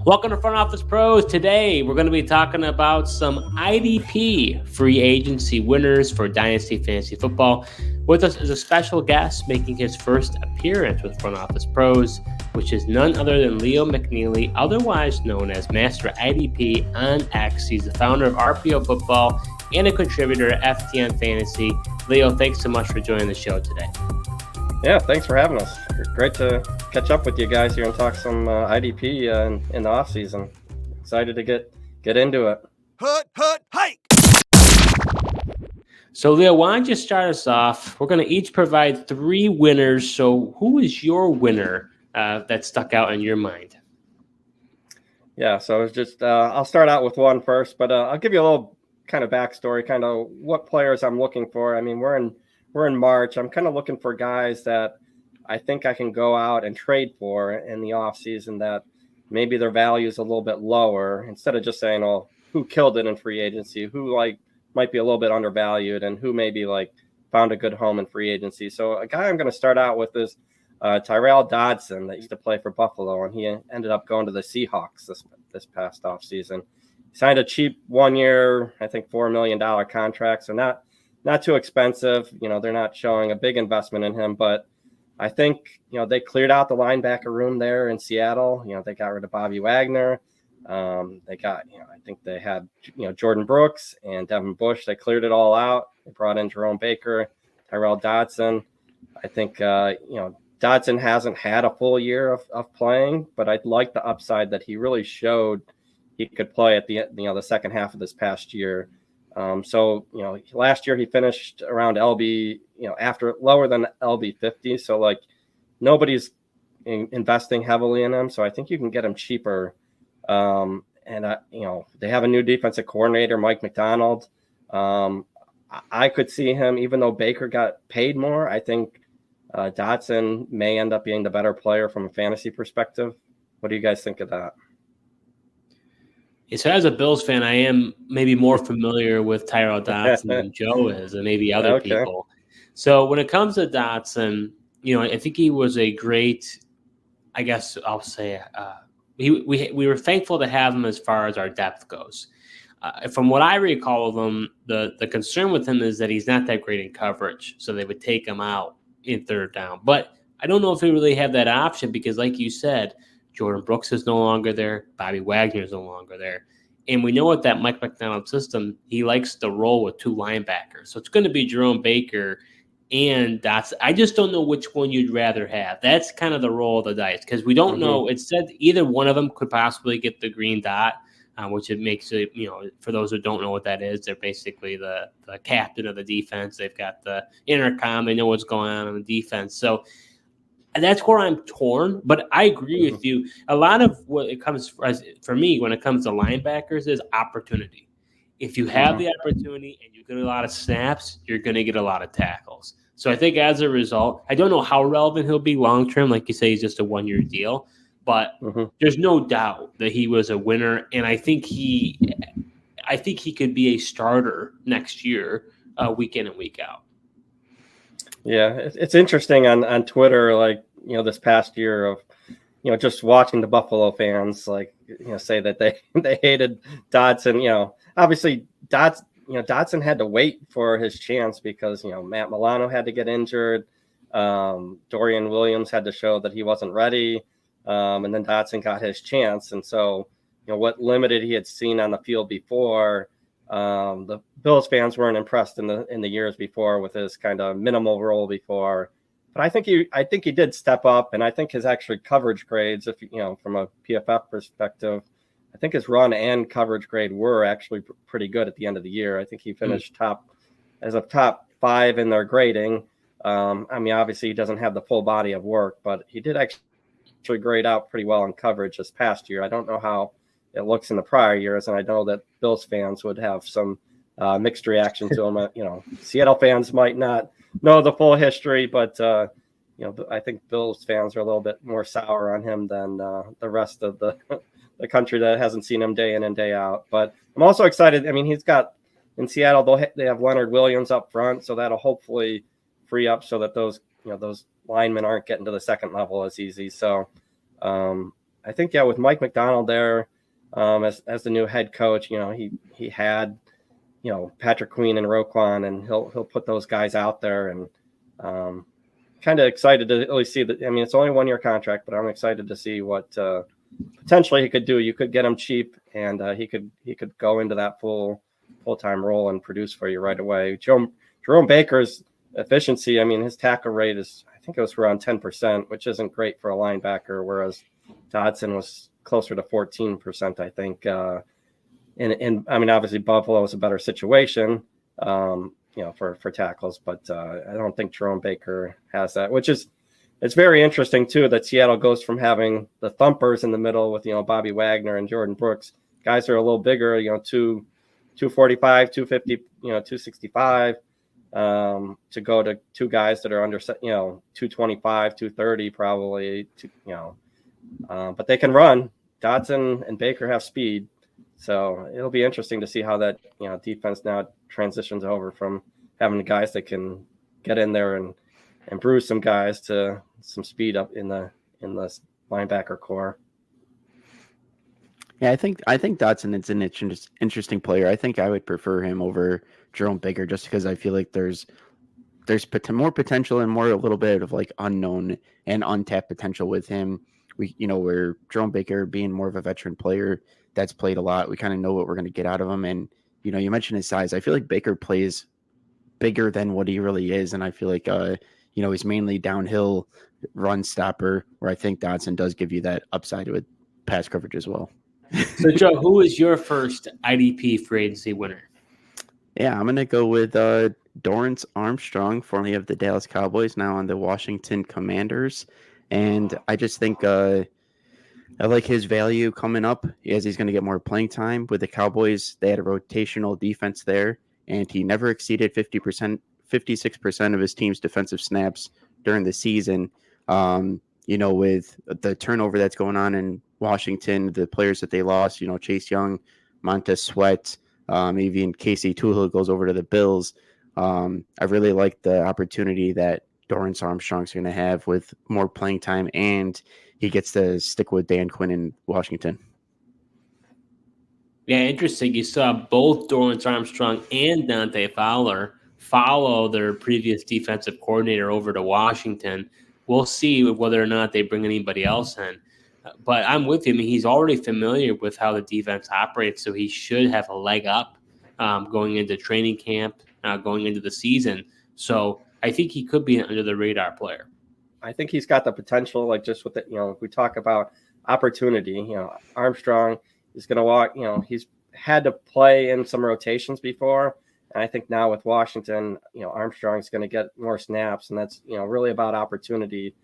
Welcome to Front Office Pros. Today, we're going to be talking about some IDP free agency winners for Dynasty Fantasy Football. With us is a special guest making his first appearance with Front Office Pros, which is none other than Leo McNeely, otherwise known as Master IDP on X. He's the founder of RPO Football and a contributor to FTN Fantasy. Leo, thanks so much for joining the show today. Yeah, thanks for having us. Great to catch up with you guys here and talk some IDP in the off season. Excited to get into it. Hike! So, Leo, why don't you start us off? We're going to each provide 3 winners. So, who is your winner that stuck out in your mind? Yeah, so it's just I'll start out with one first, but I'll give you a little kind of backstory, kind of what players I'm looking for. I mean, we're in March. I'm kind of looking for guys that I think I can go out and trade for in the off season that maybe their value is a little bit lower, instead of just saying, oh, who killed it in free agency, who might be a little bit undervalued, and who maybe found a good home in free agency. So a guy I'm going to start out with is Tyrell Dodson, that used to play for Buffalo, and he ended up going to the Seahawks this past off season. He signed a cheap 1-year, I think $4 million contract, so not too expensive. They're not showing a big investment in him, but I think, they cleared out the linebacker room there in Seattle. They got rid of Bobby Wagner. They got, I think they had, Jordan Brooks and Devin Bush. They cleared it all out. They brought in Jerome Baker, Tyrell Dodson. I think, Dodson hasn't had a full year of playing, but I like the upside that he really showed he could play at the second half of this past year. So, last year he finished around LB, after lower than LB 50. So nobody's investing heavily in him. So I think you can get him cheaper. And they have a new defensive coordinator, Mike McDonald. I could see him, even though Baker got paid more, I think Dodson may end up being the better player from a fantasy perspective. What do you guys think of that? So as a Bills fan, I am maybe more familiar with Tyrell Dodson than Joe is, and maybe other people. So when it comes to Dodson, I think he was a great, I guess I'll say, we were thankful to have him as far as our depth goes. From what I recall of him, the concern with him is that he's not that great in coverage, so they would take him out in third down. But I don't know if they really have that option because, like you said, Jordan Brooks is no longer there. Bobby Wagner is no longer there. And we know what that Mike McDonald system, he likes to roll with 2 linebackers. So it's going to be Jerome Baker and Dodson. I just don't know which one you'd rather have. That's kind of the roll of the dice because we don't know. It said either one of them could possibly get the green dot, which it makes it, for those who don't know what that is, they're basically the captain of the defense. They've got the intercom. They know what's going on the defense. So and that's where I'm torn, but I agree with you. A lot of what it comes for me when it comes to linebackers is opportunity. If you have the opportunity and you get a lot of snaps, you're going to get a lot of tackles. So I think as a result, I don't know how relevant he'll be long term. Like you say, he's just a 1-year deal, but there's no doubt that he was a winner, and I think he could be a starter next year, week in and week out. Yeah, it's interesting on Twitter, this past year of, just watching the Buffalo fans, say that they hated Dodson. Obviously Dodson had to wait for his chance because, Matt Milano had to get injured. Dorian Williams had to show that he wasn't ready. And then Dodson got his chance. And so, what limited he had seen on the field before, the Bills fans weren't impressed in the years before with his kind of minimal role before, but I think he did step up, and I think his actually coverage grades, if from a PFF perspective, I think his run and coverage grade were actually pretty good at the end of the year. I think he finished top 5 in their grading. I mean, obviously he doesn't have the full body of work, but he did actually grade out pretty well in coverage this past year. I don't know how it looks in the prior years, and I know that Bills fans would have some mixed reaction to him. Seattle fans might not know the full history, but I think Bills fans are a little bit more sour on him than the rest of the country that hasn't seen him day in and day out. But I'm also excited. I mean, he's got in Seattle, they have Leonard Williams up front, so that'll hopefully free up so that those linemen aren't getting to the second level as easy. So I think, yeah, with Mike Macdonald there as the new head coach, he had, Patrick Queen and Roquan, and he'll put those guys out there, and kind of excited to really see that. I mean, it's only a 1-year contract, but I'm excited to see what potentially he could do. You could get him cheap, and he could go into that full-time role and produce for you right away. Jerome Baker's efficiency, I mean, his tackle rate is, I think it was around 10%, which isn't great for a linebacker, whereas Dodson was closer to 14%, I think. And I mean, obviously Buffalo is a better situation, for tackles, but I don't think Jerome Baker has that, it's very interesting too that Seattle goes from having the thumpers in the middle with, Bobby Wagner and Jordan Brooks, guys that are a little bigger, 245, 250, 265, to go to two guys that are under, 225, 230 probably, but they can run. Dodson and Baker have speed. So it'll be interesting to see how that, defense now transitions over from having the guys that can get in there and bruise some guys to some speed up in the linebacker core. Yeah, I think Dotson is an interesting player. I think I would prefer him over Jerome Baker just because I feel like there's more potential and more a little bit of like unknown and untapped potential with him. Where Jerome Baker being more of a veteran player that's played a lot, we kind of know what we're going to get out of him. And, you mentioned his size. I feel like Baker plays bigger than what he really is. And I feel like, he's mainly downhill run stopper, where I think Dodson does give you that upside with pass coverage as well. So, Joe, who is your first IDP free agency winner? Yeah, I'm going to go with Dorrance Armstrong, formerly of the Dallas Cowboys, now on the Washington Commanders. And I just think I like his value coming up as he's going to get more playing time with the Cowboys. They had a rotational defense there, and he never exceeded 56% of his team's defensive snaps during the season. With the turnover that's going on in Washington, the players that they lost, Chase Young, Montez Sweat, even Casey Toohill goes over to the Bills. I really like the opportunity that Dorrance Armstrong's going to have with more playing time, and he gets to stick with Dan Quinn in Washington. Yeah, interesting. You saw both Dorrance Armstrong and Dante Fowler follow their previous defensive coordinator over to Washington. We'll see whether or not they bring anybody else in. But I'm with him. He's already familiar with how the defense operates, so he should have a leg up going into training camp, going into the season. So I think he could be an under-the-radar player. I think he's got the potential, like just with the, we talk about opportunity, Armstrong is going to walk, he's had to play in some rotations before. And I think now with Washington, Armstrong's going to get more snaps, and that's, really about opportunity.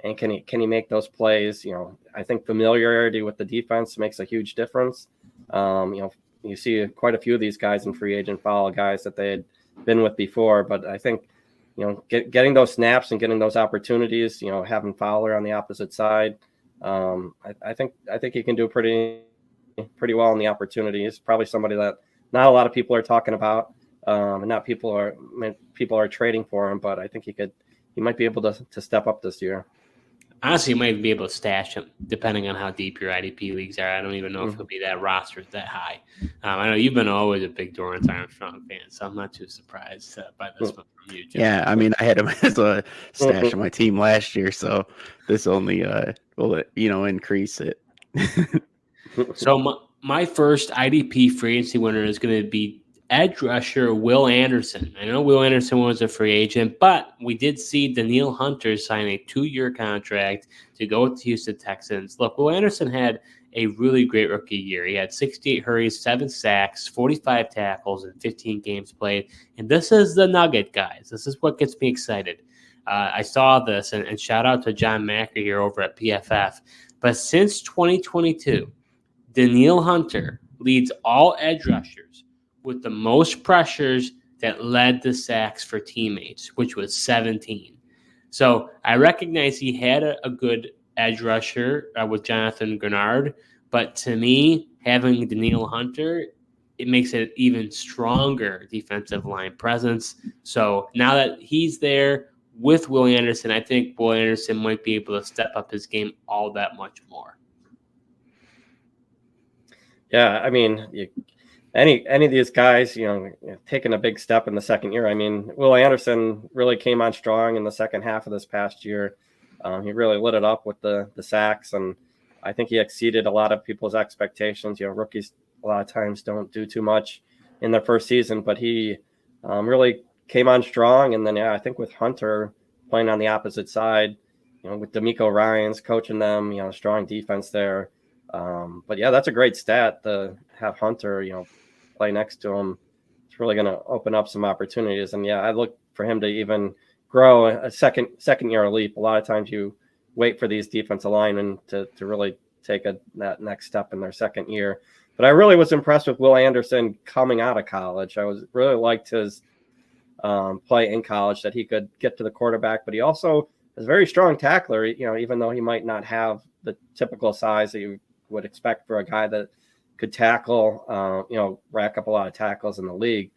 And can he make those plays? I think familiarity with the defense makes a huge difference. You see quite a few of these guys in free agent follow guys that they had been with before, but I think, getting those snaps and getting those opportunities, having Fowler on the opposite side, I think he can do pretty well in the opportunities. Probably somebody that not a lot of people are talking about, and not people are trading for him, but I think he might be able to step up this year. Honestly, you might be able to stash him depending on how deep your IDP leagues are. I don't even know if he'll be that rostered that high. I know you've been always a big Dorrance Armstrong fan, so I'm not too surprised by this one from you, Joe. Yeah, I mean, I had him as a stash on my team last year, so this only will increase it. So my first IDP free agency winner is going to be edge rusher Will Anderson. I know Will Anderson was a free agent, but we did see Danielle Hunter sign a 2-year contract to go with the Houston Texans. Look, Will Anderson had a really great rookie year. He had 68 hurries, 7 sacks, 45 tackles, and 15 games played. And this is the nugget, guys. This is what gets me excited. I saw this, and shout out to John Macker here over at PFF. But since 2022, Danielle Hunter leads all edge rushers with the most pressures that led to sacks for teammates, which was 17. So I recognize he had a good edge rusher with Jonathan Grenard, but to me, having Danielle Hunter, it makes it an even stronger defensive line presence. So now that he's there with Will Anderson, I think Will Anderson might be able to step up his game all that much more. Yeah, I mean, any of these guys, taking a big step in the second year. I mean, Will Anderson really came on strong in the second half of this past year. He really lit it up with the sacks, and I think he exceeded a lot of people's expectations. Rookies a lot of times don't do too much in their first season, but he really came on strong. And then, I think with Hunter playing on the opposite side, with D'Amico Ryans coaching them, strong defense there. But yeah, that's a great stat to have Hunter, play next to him. It's really going to open up some opportunities. And yeah, I look for him to even grow a second year leap. A lot of times you wait for these defensive linemen to really take that next step in their second year. But I really was impressed with Will Anderson coming out of college. I was really liked his play in college, that he could get to the quarterback, but he also is a very strong tackler, even though he might not have the typical size that you would expect for a guy that could tackle, rack up a lot of tackles in the league.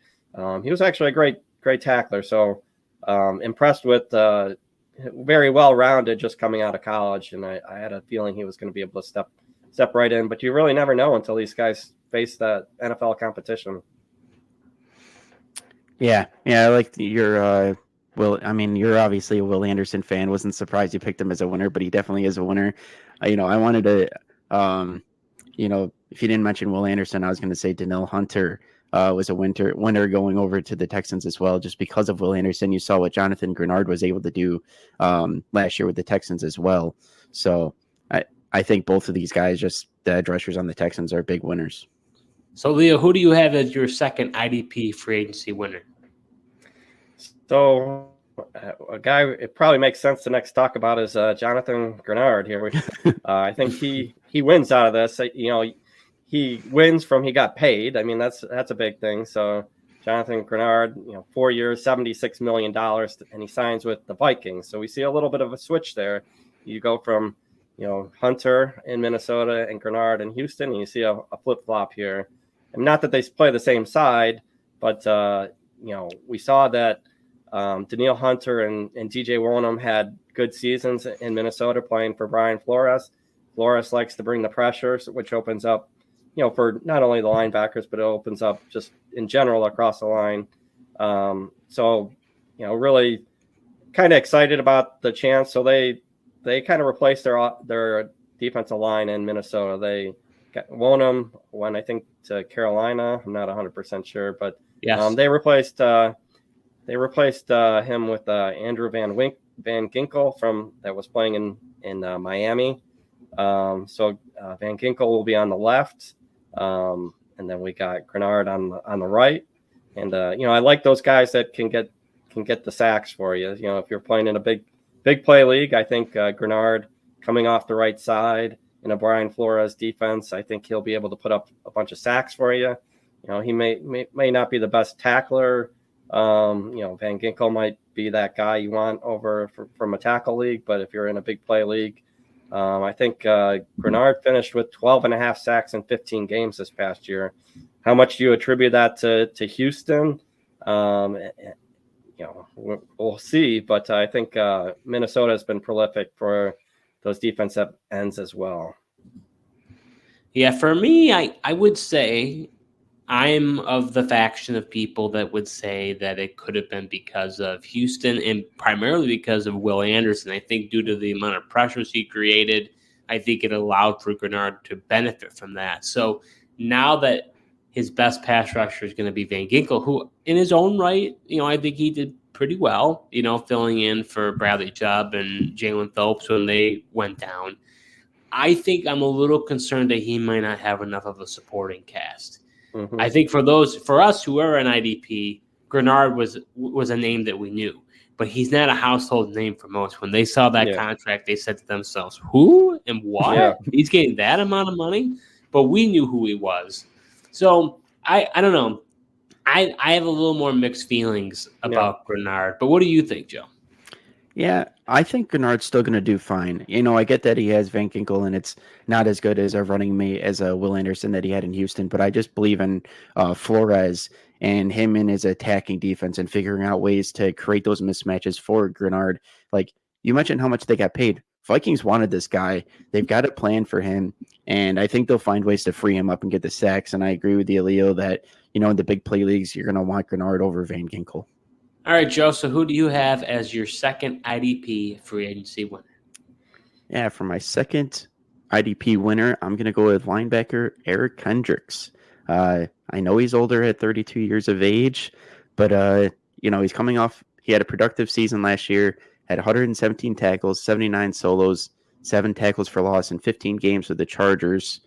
He was actually a great tackler. So impressed with very well-rounded just coming out of college. And I had a feeling he was going to be able to step right in, but you really never know until these guys face that NFL competition. Yeah. I like your Will. I mean, you're obviously a Will Anderson fan. Wasn't surprised you picked him as a winner, but he definitely is a winner. I wanted to, if you didn't mention Will Anderson, I was going to say Danielle Hunter was a winner going over to the Texans as well, just because of Will Anderson. You saw what Jonathan Grenard was able to do last year with the Texans as well. So I think both of these guys, just the edge rushers on the Texans, are big winners. So, Leo, who do you have as your second IDP free agency winner? So a guy it probably makes sense to next talk about is Jonathan Grenard here. I think he wins out of this. He wins from he got paid. I mean, that's a big thing. So Jonathan Grenard, 4 years, $76 million, and he signs with the Vikings. So we see a little bit of a switch there. You go from, Hunter in Minnesota and Grenard in Houston, and you see a flip-flop here. And not that they play the same side, but, we saw that Danielle Hunter and DJ Wonnum had good seasons in Minnesota playing for Brian Flores. Flores likes to bring the pressure, which opens up, for not only the linebackers, but it opens up just in general across the line. So, really kind of excited about the chance. So they kind of replaced their defensive line in Minnesota. They Wonnum went, I think, to Carolina. I'm not 100% sure, but yes. They replaced him with Andrew Van Ginkel that was playing in Miami. So Van Ginkel will be on the left, and then we got Grenard on the right. And I like those guys that can get the sacks for you. If you're playing in a big play league, I think Grenard coming off the right side in a Brian Flores defense, I think he'll be able to put up a bunch of sacks for you. He may not be the best tackler. Van Ginkel might be that guy you want from a tackle league, but if you're in a big play league, I think Grenard finished with 12.5 sacks in 15 games this past year. How much do you attribute that to Houston? We'll see, but I think Minnesota has been prolific for those defensive ends as well. Yeah, for me, I would say I'm of the faction of people that would say that it could have been because of Houston and primarily because of Will Anderson. I think due to the amount of pressures he created, I think it allowed for Grenard to benefit from that. So now that his best pass rusher is going to be Van Ginkel, who in his own right, I think he did pretty well, filling in for Bradley Chubb and Jalen Phillips when they went down. I think I'm a little concerned that he might not have enough of a supporting cast. Mm-hmm. I think for us who are an IDP, Grenard was a name that we knew, but he's not a household name for most. When they saw that contract, they said to themselves, who and what? Yeah. He's getting that amount of money? But we knew who he was. So I don't know. I have a little more mixed feelings about Grenard, but what do you think, Joe? Yeah, I think Grenard's still going to do fine. I get that he has Van Ginkel, and it's not as good as a running mate as a Will Anderson that he had in Houston, but I just believe in Flores and him in his attacking defense and figuring out ways to create those mismatches for Grenard. Like you mentioned how much they got paid. Vikings wanted this guy. They've got a plan for him, and I think they'll find ways to free him up and get the sacks. And I agree with you, Leo, that, you know, in the big play leagues, you're going to want Grenard over Van Ginkel. All right, Joe. So who do you have as your second IDP free agency winner? Yeah, for my second IDP winner, I'm going to go with linebacker Eric Kendricks. I know he's older at 32 years of age, but, you know, he's coming off. He had a productive season last year, had 117 tackles, 79 solos, 7 tackles for loss in 15 games with the Chargers.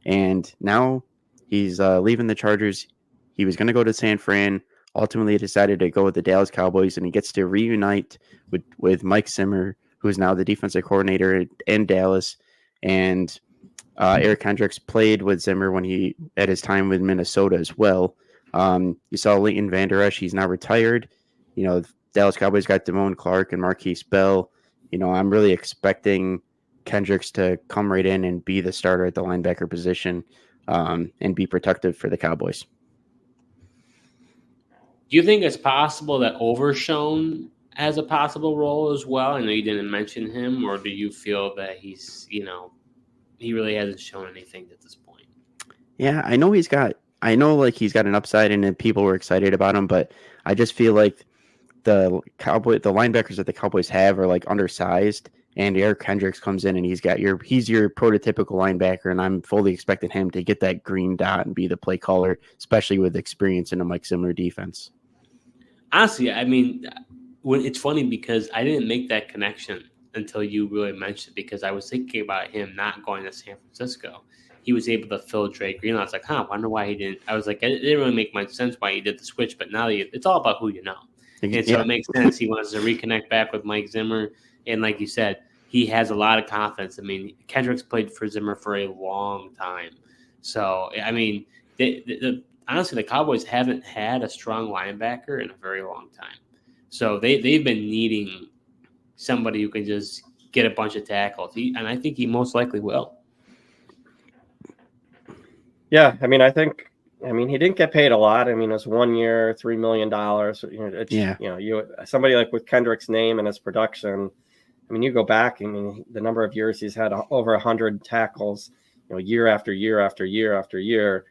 And now he's leaving the Chargers. He was going to go to San Fran. Ultimately decided to go with the Dallas Cowboys, and he gets to reunite with Mike Zimmer, who is now the defensive coordinator in Dallas. And Eric Kendricks played with Zimmer when he at his time with Minnesota as well. You saw Leighton Vander Esch. He's now retired. You know, Dallas Cowboys got Damone Clark and Marquise Bell. You know, I'm really expecting Kendricks to come right in and be the starter at the linebacker position, and be productive for the Cowboys. Do you think it's possible that Overshown has a possible role as well? I know you didn't mention him, or do you feel that he's, you know, he really hasn't shown anything at this point? Yeah, I know he's got an upside, and people were excited about him, but I just feel like the linebackers that the Cowboys have are like undersized, and Eric Kendricks comes in and he's your prototypical linebacker, and I'm fully expecting him to get that green dot and be the play caller, especially with experience in a Mike Zimmer defense. Honestly, I mean, it's funny because I didn't make that connection until you really mentioned it, because I was thinking about him not going to San Francisco. He was able to fill Dre Greenlaw. I was like, I wonder why he didn't. I was like, it didn't really make much sense why he did the switch, but now it's all about who you know. And so it makes sense. He wants to reconnect back with Mike Zimmer. And like you said, he has a lot of confidence. I mean, Kendricks played for Zimmer for a long time. So, I mean, honestly, the Cowboys haven't had a strong linebacker in a very long time. So they've been needing somebody who can just get a bunch of tackles. And I think he most likely will. Yeah, I mean, he didn't get paid a lot. I mean, it was 1 year, $3 million. Somebody like with Kendrick's name and his production. I mean, you go back. I mean, the number of years he's had over 100 tackles. You know, year after year after year after year.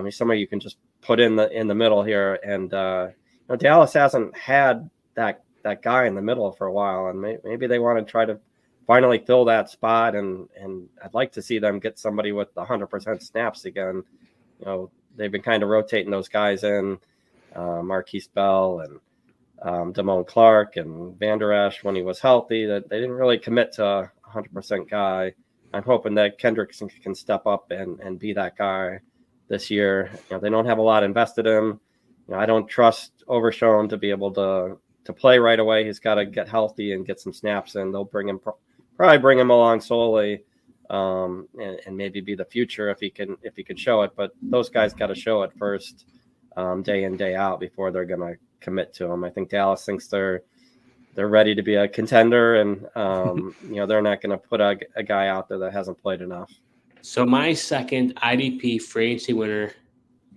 He's somebody you can just put in the middle here. And Dallas hasn't had that guy in the middle for a while, and maybe they want to try to finally fill that spot. And I'd like to see them get somebody with 100% snaps again. You know, they've been kind of rotating those guys in, Marquise Bell and Damone Clark and Vander Esch when he was healthy. That they didn't really commit to a 100% guy. I'm hoping that Kendricks can step up and be that guy this year. You know, they don't have a lot invested in him. You know, I don't trust Overshown to be able to play right away. He's got to get healthy and get some snaps in. They'll probably bring him along slowly, and maybe be the future if he can show it. But those guys got to show it first, day in, day out, before they're going to commit to him. I think Dallas thinks they're ready to be a contender, and they're not going to put a guy out there that hasn't played enough. So my second IDP free agency winner,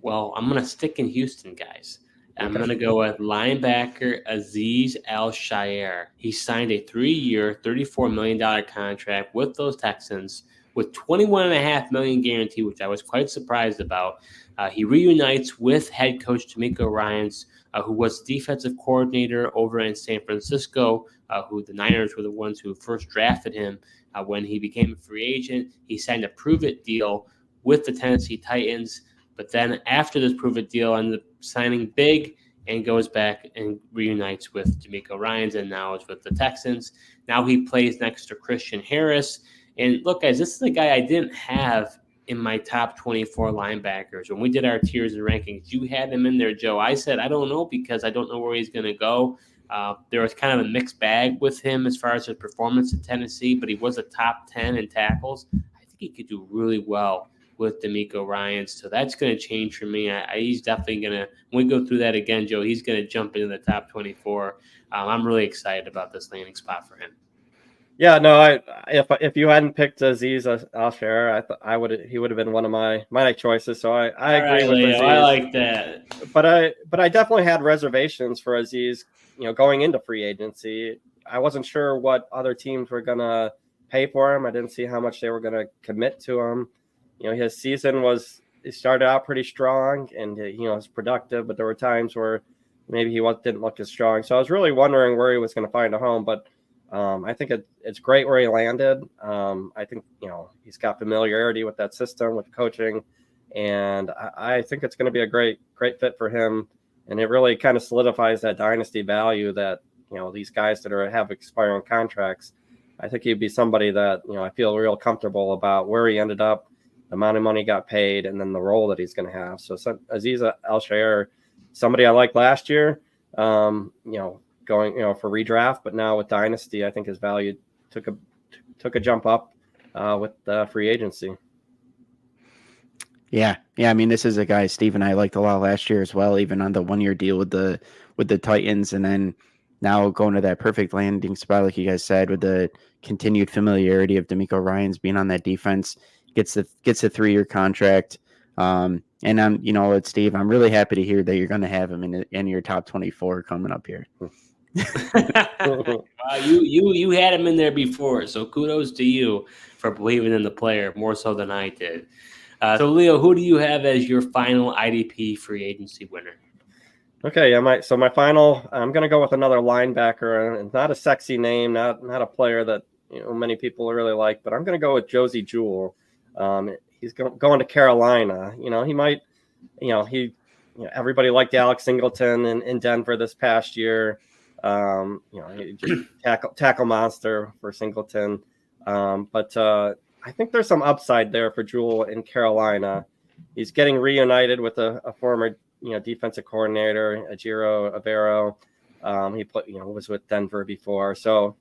well, I'm going to stick in Houston, guys. I'm going to go with linebacker Azeez al-Shaair. He signed a 3-year, $34 million contract with those Texans with $21.5 million guarantee, which I was quite surprised about. He reunites with head coach D'Amico Ryans, who was defensive coordinator over in San Francisco, who the Niners were the ones who first drafted him when he became a free agent. He signed a prove-it deal with the Tennessee Titans, but then after this prove-it deal, ended up signing big and goes back and reunites with D'Amico Ryans, and now is with the Texans. Now he plays next to Christian Harris. And look, guys, this is a guy I didn't have in my top 24 linebackers. When we did our tiers and rankings, you had him in there, Joe. I said, I don't know, because I don't know where he's going to go. There was kind of a mixed bag with him as far as his performance in Tennessee, but he was a top 10 in tackles. I think he could do really well with D'Amico Ryans. So that's going to change for me. He's definitely going to, when we go through that again, Joe, he's going to jump into the top 24. I'm really excited about this landing spot for him. Yeah, no, if you hadn't picked Azeez al-Shaair, he would have been one of my choices. So I agree with Leo, Azeez. I like that. But I definitely had reservations for Azeez, going into free agency. I wasn't sure what other teams were gonna pay for him. I didn't see how much they were going to commit to him. His season he started out pretty strong and, was productive, but there were times where maybe he didn't look as strong. So I was really wondering where he was going to find a home, but I think it's great where he landed. I think, he's got familiarity with that system, with coaching, and I think it's going to be a great fit for him. And it really kind of solidifies that dynasty value that, these guys that have expiring contracts. I think he'd be somebody that, I feel real comfortable about where he ended up, the amount of money he got paid, and then the role that he's going to have. So Aziz al-Shaair, somebody I liked last year, going, for redraft, but now with dynasty, I think his value took a jump up with free agency. Yeah. I mean, this is a guy Steve and I liked a lot last year as well, even on the 1-year deal with the Titans, and then now going to that perfect landing spot, like you guys said, with the continued familiarity of D'Amico Ryans being on that defense, gets a 3-year contract. And I'm, Steve, I'm really happy to hear that you're going to have him in your top 24 coming up here. You had him in there before, so kudos to you for believing in the player more so than I did. So Leo, who do you have as your final IDP free agency winner? Okay, my final, I'm going to go with another linebacker, and not a sexy name, not a player that many people really like, but I'm going to go with Josey Jewell. He's going to Carolina. He might, everybody liked Alex Singleton in Denver this past year. He just tackle monster for Singleton. But I think there's some upside there for Jewell in Carolina. He's getting reunited with a former, defensive coordinator, Ejiro Evero. He was with Denver before. So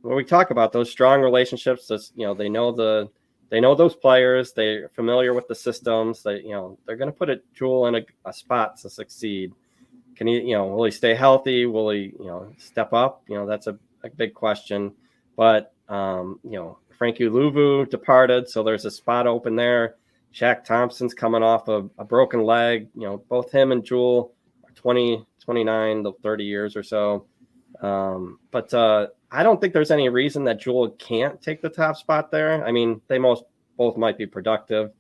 when we talk about those strong relationships, they know those players, they're familiar with the systems. They're going to put Jewell in a spot to succeed. Can he, will he stay healthy? Will he, step up? That's a big question. But, Frankie Louvu departed, so there's a spot open there. Shaq Thompson's coming off a broken leg. Both him and Jewell are 20, 29, 30 years or so. But I don't think there's any reason that Jewell can't take the top spot there. I mean, they both might be productive,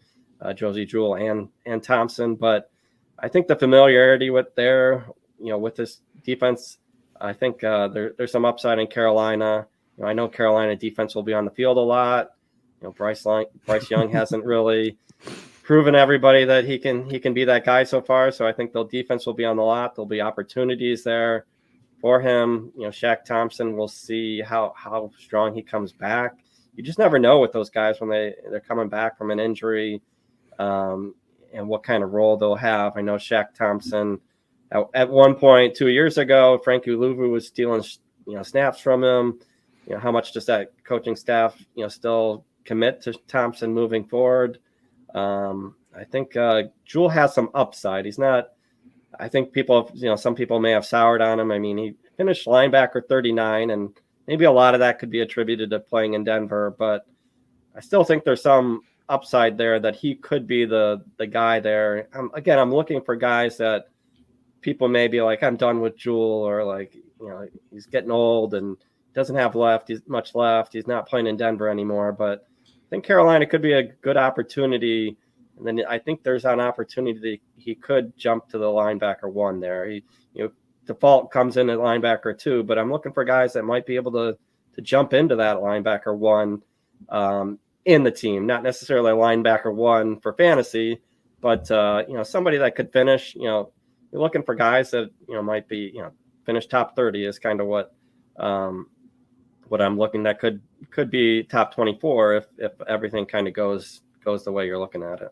Josey Jewell and Thompson, but I think the familiarity with with this defense, I think there's some upside in Carolina. I know Carolina defense will be on the field a lot. Bryce Young hasn't really proven everybody that he can be that guy so far. So I think the defense will be on the lot. There'll be opportunities there for him. Shaq Thompson, we'll see how strong he comes back. You just never know with those guys when they're coming back from an injury, and what kind of role they'll have. I know Shaq Thompson at one point 2 years ago, Frankie Louvu was stealing snaps from him. How much does that coaching staff still commit to Thompson moving forward? I think Jewell has some upside. He's not. I think some people may have soured on him. I mean, he finished linebacker 39, and maybe a lot of that could be attributed to playing in Denver. But I still think there's some upside there that he could be the guy there. I'm looking for guys that people may be like, I'm done with Jewell, or like, he's getting old and doesn't have much left. He's not playing in Denver anymore. But I think Carolina could be a good opportunity. And then I think there's an opportunity that he could jump to the linebacker 1 there. Default comes in at linebacker 2, but I'm looking for guys that might be able to jump into that linebacker 1 in the team, not necessarily a linebacker 1 for fantasy, but somebody that could finish. You're looking for guys that might be finish top 30 is kind of what I'm looking. That could be top 24 if everything kind of goes the way you're looking at it.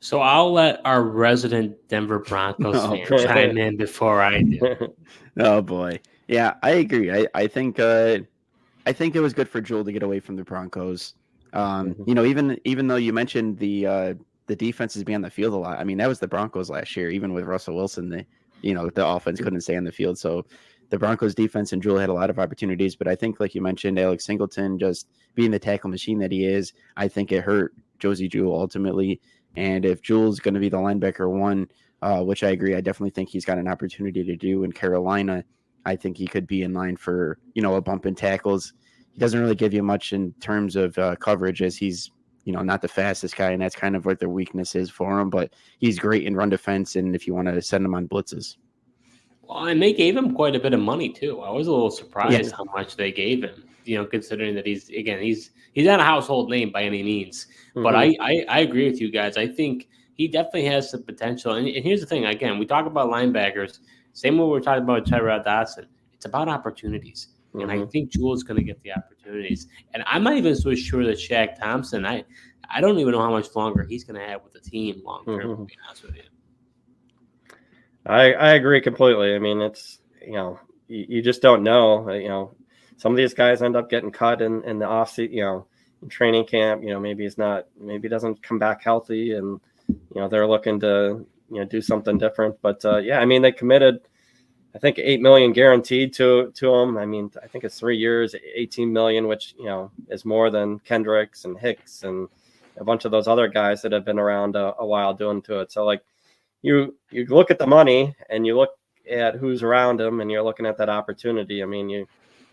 So I'll let our resident Denver Broncos fan chime in before I do. Oh boy, yeah, I agree. I think it was good for Jewell to get away from the Broncos. Even though you mentioned the defenses being on the field a lot. I mean, that was the Broncos last year. Even with Russell Wilson, the offense couldn't stay on the field. So the Broncos defense and Jewell had a lot of opportunities. But I think, like you mentioned, Alex Singleton just being the tackle machine that he is, I think it hurt Josey Jewell ultimately. And if Jewell's going to be the linebacker 1, which I agree, I definitely think he's got an opportunity to do in Carolina, I think he could be in line for, a bump in tackles. he doesn't really give you much in terms of coverage, as he's not the fastest guy, and that's kind of what their weakness is for him. But he's great in run defense, and if you want to send him on blitzes. Well, and they gave him quite a bit of money too. I was a little surprised how much they gave him. Considering that he's not a household name by any means. But I agree with you guys. I think he definitely has the potential. And here's the thing. Again, we talk about linebackers. Same way we're talking about Tyrod Dodson. It's about opportunities. And I think Jewell's going to get the opportunities. And I'm not even so sure that Shaq Thompson, I don't even know how much longer he's going to have with the team long term, to be honest with you. I agree completely. I mean, it's, you just don't know. Some of these guys end up getting cut in the offseason, in training camp. Maybe he doesn't come back healthy, and they're looking to do something different. But they committed, I think, $8 million guaranteed to him. I mean, I think it's 3 years, $18 million, which is more than Kendricks and Hicks and a bunch of those other guys that have been around a while doing to it. So you look at the money and you look at who's around him, and you're looking at that opportunity. I mean,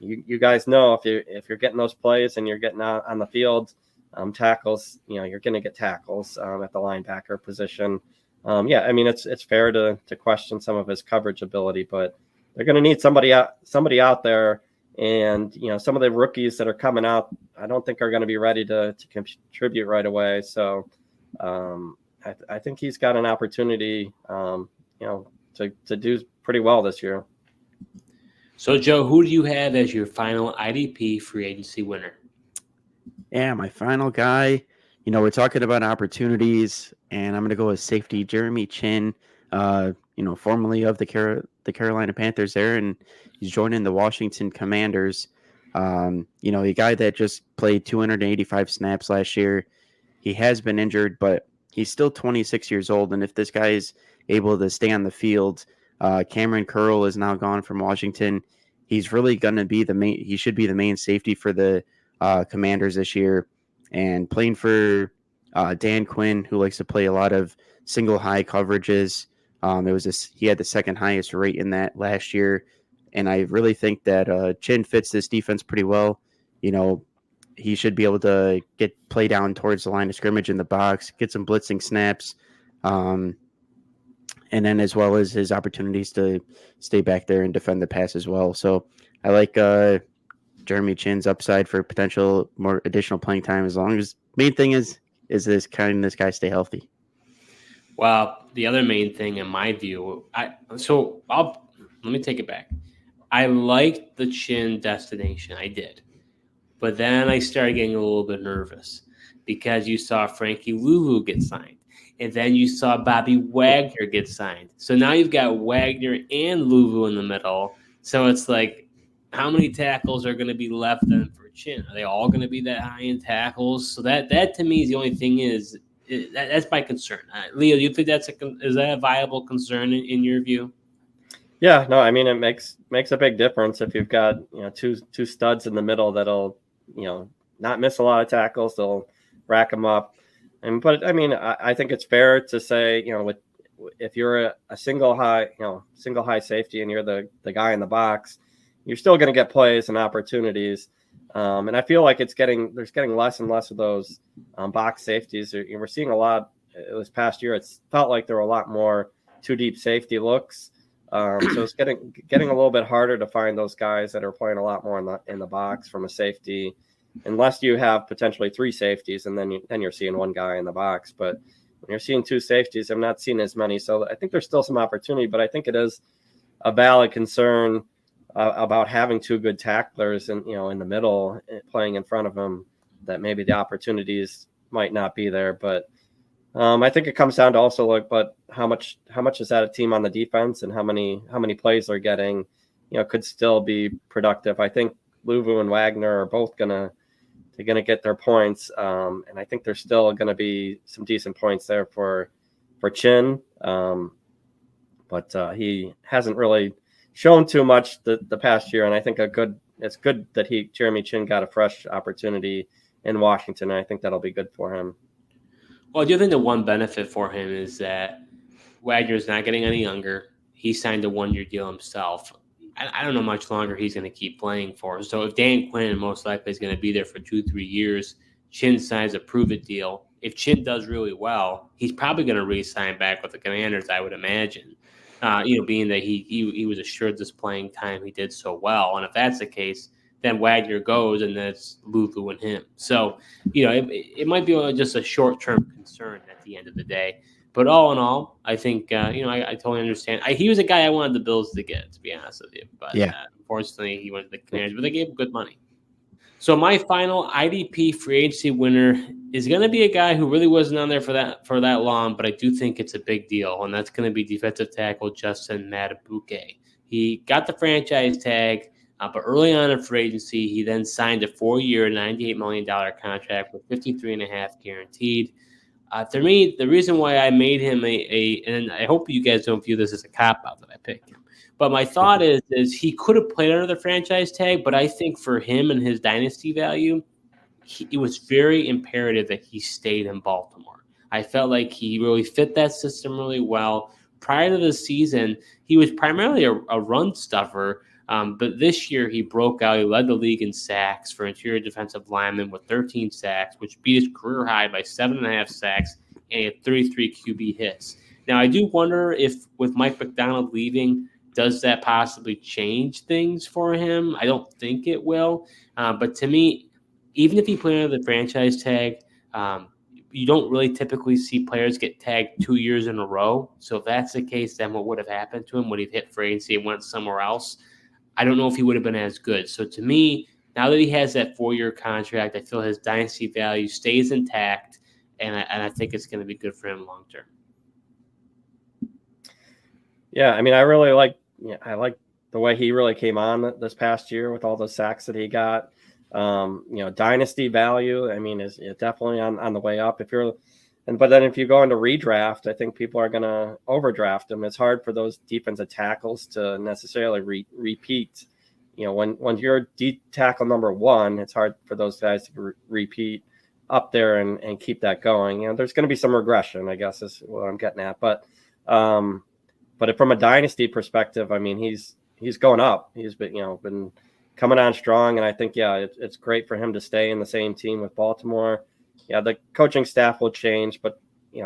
you guys know if you're getting those plays and you're getting out on the field, tackles, you're going to get tackles at the linebacker position. It's fair to question some of his coverage ability, but they're going to need somebody out there. And, some of the rookies that are coming out, I don't think are going to be ready to contribute right away. So I think he's got an opportunity, to do pretty well this year. So, Joe, who do you have as your final IDP free agency winner? Yeah, my final guy, we're talking about opportunities, and I'm going to go with safety Jeremy Chin, formerly of the Carolina Panthers there, and he's joining the Washington Commanders. A guy that just played 285 snaps last year. He has been injured, but he's still 26 years old, and if this guy is able to stay on the field, Cameron Curl is now gone from Washington. He's really going to be he should be the main safety for the Commanders this year, and playing for Dan Quinn, who likes to play a lot of single high coverages. He had the second highest rate in that last year, and I really think that Chin fits this defense pretty well. He should be able to play down towards the line of scrimmage in the box, get some blitzing snaps, and then as well as his opportunities to stay back there and defend the pass as well. So I like Jeremy Chin's upside for potential more additional playing time, as long as main thing is this guy stay healthy. Well, the other main thing in my view, let me take it back. I liked the Chin destination. I did. But then I started getting a little bit nervous because you saw Frankie Louvu get signed. And then you saw Bobby Wagner get signed. So now you've got Wagner and Louvu in the middle. So it's like, how many tackles are going to be left then for Chin? Are they all going to be that high in tackles? So that to me is the only thing that's my concern. Leo, do you think is that a viable concern in your view? Yeah, no, I mean, it makes a big difference if you've got two studs in the middle that'll not miss a lot of tackles. They'll rack them up. But I mean, I think it's fair to say, if you're a single high safety and you're the guy in the box, you're still going to get plays and opportunities. And I feel like there's getting less and less of those box safeties. We're seeing a lot this past year. It's felt like there were a lot more two deep safety looks. So it's getting a little bit harder to find those guys that are playing a lot more in the box from a safety, unless you have potentially three safeties, and then you're seeing one guy in the box. But when you're seeing two safeties, I'm not seeing as many. So I think there's still some opportunity, but I think it is a valid concern about having two good tacklers and in the middle playing in front of them, that maybe the opportunities might not be there. But I think it comes down to also but how much is that a team on the defense, and how many plays they're getting, could still be productive. I think Louvu and Wagner are both gonna get their points, and I think there's still gonna be some decent points there for Chin, but he hasn't really shown too much the past year, and I think it's good that Jeremy Chin got a fresh opportunity in Washington, and I think that'll be good for him. Well, do you think the one benefit for him is that Wagner's not getting any younger? He signed a 1-year deal himself. I don't know much longer he's going to keep playing for. So if Dan Quinn most likely is going to be there for 2-3 years, Chin signs a prove-it deal. If Chin does really well, he's probably going to re-sign back with the Commanders, I would imagine. Being that he was assured this playing time, he did so well. And if that's the case, then Wagner goes, and then it's Lulu and him. So, it might be just a short-term concern at the end of the day. But all in all, I think, I totally understand. He was a guy I wanted the Bills to get, to be honest with you. But unfortunately, he went to the Commanders, but they gave him good money. So my final IDP free agency winner is going to be a guy who really wasn't on there for that long, but I do think it's a big deal, and that's going to be defensive tackle Justin Madubuike. He got the franchise tag, but early on in free agency, he then signed a 4-year, $98 million contract with $53.5 guaranteed. To me, the reason why I made him and I hope you guys don't view this as a cop-out that I picked him, but my thought is he could have played under the franchise tag, but I think for him and his dynasty value, it was very imperative that he stayed in Baltimore. I felt like he really fit that system really well. Prior to the season, he was primarily a run stuffer, but this year he broke out. He led the league in sacks for interior defensive linemen with 13 sacks, which beat his career high by 7.5 sacks, and he had 33 QB hits. Now, I do wonder if with Mike Macdonald leaving, does that possibly change things for him? I don't think it will. But to me, even if he played under the franchise tag, you don't really typically see players get tagged 2 years in a row. So if that's the case, then what would have happened to him? Would he have hit free agency and went somewhere else? I don't know if he would have been as good. So to me, now that he has that 4-year contract, I feel his dynasty value stays intact, and I think it's going to be good for him long term. Yeah, I mean, I like the way he really came on this past year with all the sacks that he got. Dynasty value, I mean, is definitely on the way up. But then if you go into redraft, I think people are going to overdraft him. It's hard for those defensive tackles to necessarily repeat. When you're D tackle number 1, it's hard for those guys to repeat up there and keep that going. There's going to be some regression, I guess, is what I'm getting at. But from a dynasty perspective, I mean, he's going up. He's been coming on strong, and I think it's great for him to stay in the same team with Baltimore. Yeah, the coaching staff will change, but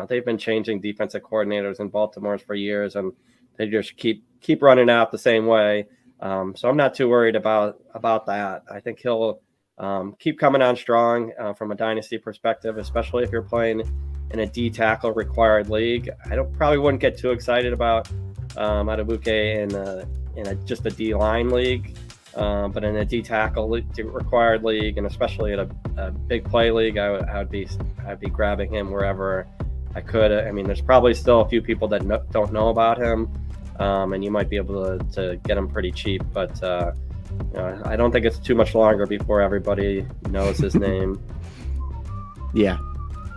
they've been changing defensive coordinators in Baltimore for years, and they just keep running out the same way. So I'm not too worried about that. I think he'll keep coming on strong from a dynasty perspective, especially if you're playing in a D tackle required league. I probably wouldn't get too excited about Madubuike in just a D line league. But in a D tackle required league, and especially at a big play league, I'd be grabbing him wherever I could. I mean, there's probably still a few people that don't know about him, and you might be able to get him pretty cheap. But I don't think it's too much longer before everybody knows his name. Yeah,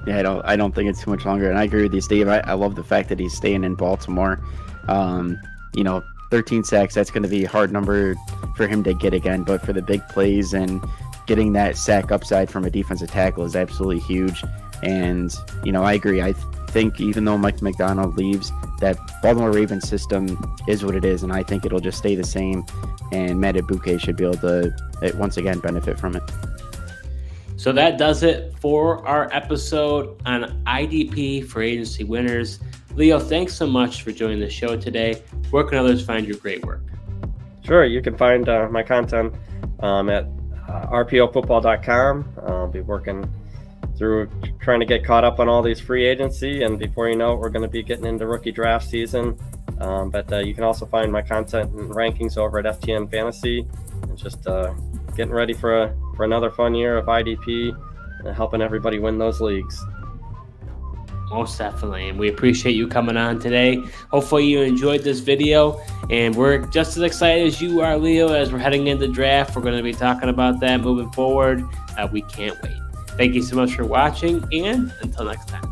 I don't think it's too much longer, and I agree with you, Steve. I love the fact that he's staying in Baltimore. 13 sacks, that's going to be a hard number for him to get again, but for the big plays and getting that sack upside from a defensive tackle is absolutely huge. And, I agree. I think even though Mike Macdonald leaves, that Baltimore Ravens system is what it is, and I think it'll just stay the same, and Madubuike should be able to, once again, benefit from it. So that does it for our episode on IDP for agency winners. Leo, thanks so much for joining the show today. Where can others find your great work? Sure, you can find my content at rpofootball.com. I'll be working through trying to get caught up on all these free agency, and before you know it, we're going to be getting into rookie draft season. But you can also find my content and rankings over at FTN Fantasy, and just getting ready for another fun year of IDP and helping everybody win those leagues. Most definitely, and we appreciate you coming on today. Hopefully you enjoyed this video, and we're just as excited as you are, Leo, as we're heading into draft. We're going to be talking about that moving forward. We can't wait. Thank you so much for watching, and until next time.